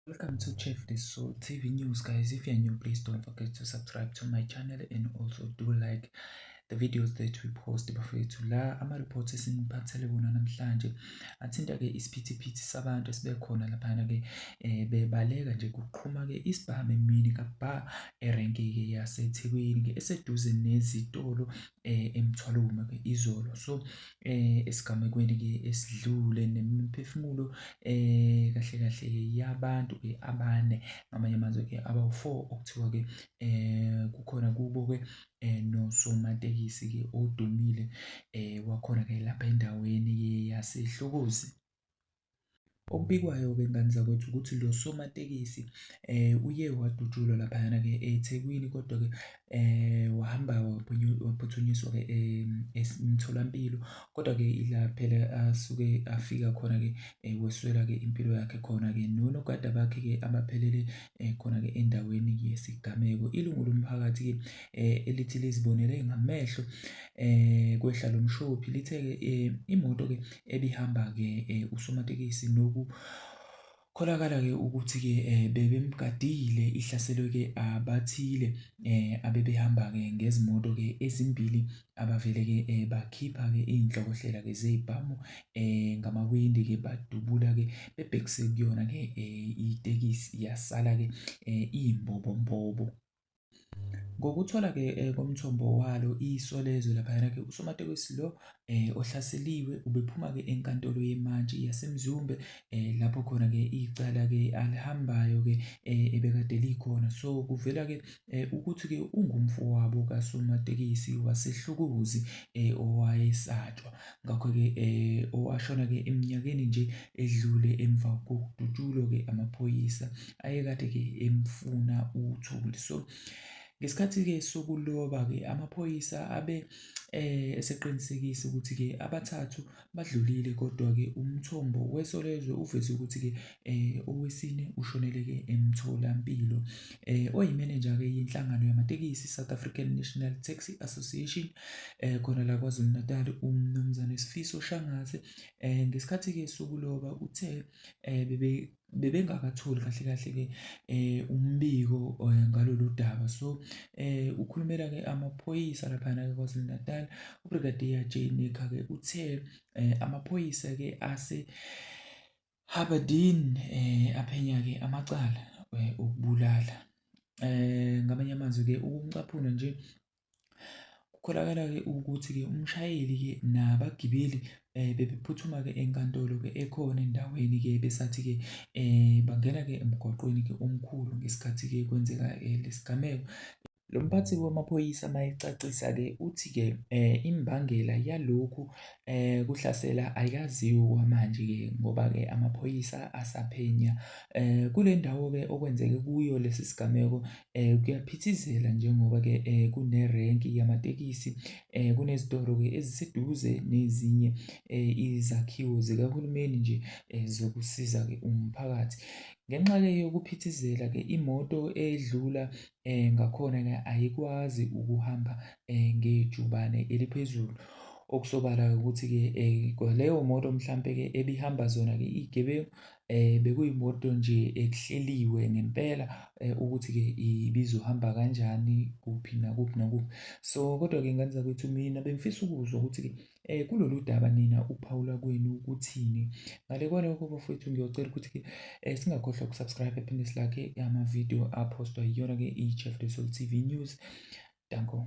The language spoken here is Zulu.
Welcome to Chef the Soul TV News, guys. If you're new, please don't forget to subscribe to my channel and also do like the videos that we post bafethu la ama-reports esiniphathele wona namhlanje athinta-ke isiphithiphithi sabantu esibekhona laphana-ke bebaleka nje kuqhuma-ke isibhamu emini kabha erenki-ke yaseThekwini-ke eseduze nezitolo eMthwalume-ke izolo. So esigamekweni-ke esidlule nemiphefumulo kahle kahle yabantu-ke abane ngamanye amazwi-ke abawu-4 okuthiwa-ke kukhona kubo-ke nosomatekisi-ke odumile wakhona-ke lapha endaweni yaseHlokozi. Okubikwayo-ke ngani zakwethu ukuthi lo somatekisi uye wadutshulwa laphayana-ke eThekwini, kodwa-ke wahamba waphuthunyiswa-ke emtholampilo, kodwa-ke ila phela asuke afika khona-ke weswela-ke impilo yakhe khona-ke nonogada bakhe-ke abaphelele khona-ke endaweni yesigameko. Ilungu lomphakathi-ke elithi lizibonele ngamehlo kwehla lomshophi lithe-ke imoto-ke ebihamba-ke usomatekisi kholakala-ke ukuthi-ke bebemgadile ihlaselwe-ke abathile abebehamba-ke ngezimoto-ke ezimbili abavele-ke bakhipha-ke iy'nhlokohlela-ke zey'bhamu ngamawindi-ke badubula-ke bebhekise kuyona-ke itekisi yasala-ke iy'mbobombobo. Ngokuthola-ke komthombo walo iSolezwe laphayana-ke usomatekisi lo ohlaseliwe ubephuma-ke enkantolo yemantshi yaseMzumbe lapho khona-ke icala-ke alihambayo-ke ebekade likhona. So kuvela-ke ukuthi-ke ungumfowabo kasomatekisi waseHlokozi owayesatshwa, ngakho-ke owashona-ke eminyakeni nje edlule emva kokudutshulwa-ke amaphoyisa ayekade-ke emfuna uthuli. So ngesikhathi-ke sokuloba-ke amaphoyisa abe eseqinisekisa ukuthi-ke abathathu badlulile, kodwa-ke umthombo weSolezwe uveze ukuthi-ke owesine ushonele-ke emtholampilo. Oyimenenja-ke yenhlangano yamatekisi South African National Taxi Association khona la KwaZulu-Natal, uMnumzane Sifiso Shangaze ngesikhathi-ke sokuloba uthe bebengakatholi kahle kahle-ke umbiko ngalolu daba. So ukhulumela-ke amaphoyisa laphana-ke KwaZulu-Natal, uBrigadier Jay Nekha-ke uthe amaphoyisa-ke ase-Haberdene aphenya-ke amacala okubulala. Ngamanye amazwi-ke ukumcaphuna nje kukholakala-ke ukuthi-ke umshayeli-ke nabagibeli bebephuthuma-ke enkantolo-ke ekhona endaweni-ke besathi-ke bangena-ke emgwaqweni-ke omkhulu ngesikhathi-ke kwenzeka lesigameko. Lo mphathi wamaphoyisa mayecacisa-ke uthi-ke imbangela yalokhu kuhlasela ayaziwa okwamanje-ke ngoba-ke amaphoyisa asaphenya kule ndawo-ke okwenzeke kuyo lesi sigameko. Kuyaphithizela njengoba-ke kunerenki yamatekisi, kunezitoro-ke eziseduze nezinye izakhiwo zikahulumeni nje zokusiza-ke umphakathi. Ngenxa-ke yokuphithizela-ke imoto edlula ngakhona-ke ayikwazi ukuhamba ngejubane eliphezulu, okusobala ukuthi-ke kwaleyo moto mhlampe-ke ebihamba zona-ke iy'gebengu bekuyimoto nje ekuhleliwe ngempela ukuthi-ke ibizohamba kanjani kuphi nakuphi nakuphi. So kodwa-ke ngani zakwethu mina bengifisa ukuzwa ukuthi-ke kulolu daba nina ukuphawula kwenu ukuthini. Ngale kwalokho bafowethu ngiyocela ukuthi-ke singakhohlwa ukusubscribe phinde silakhe amavidiyo aphostwa yiyona-ke iChef the Soul TV News. Danko.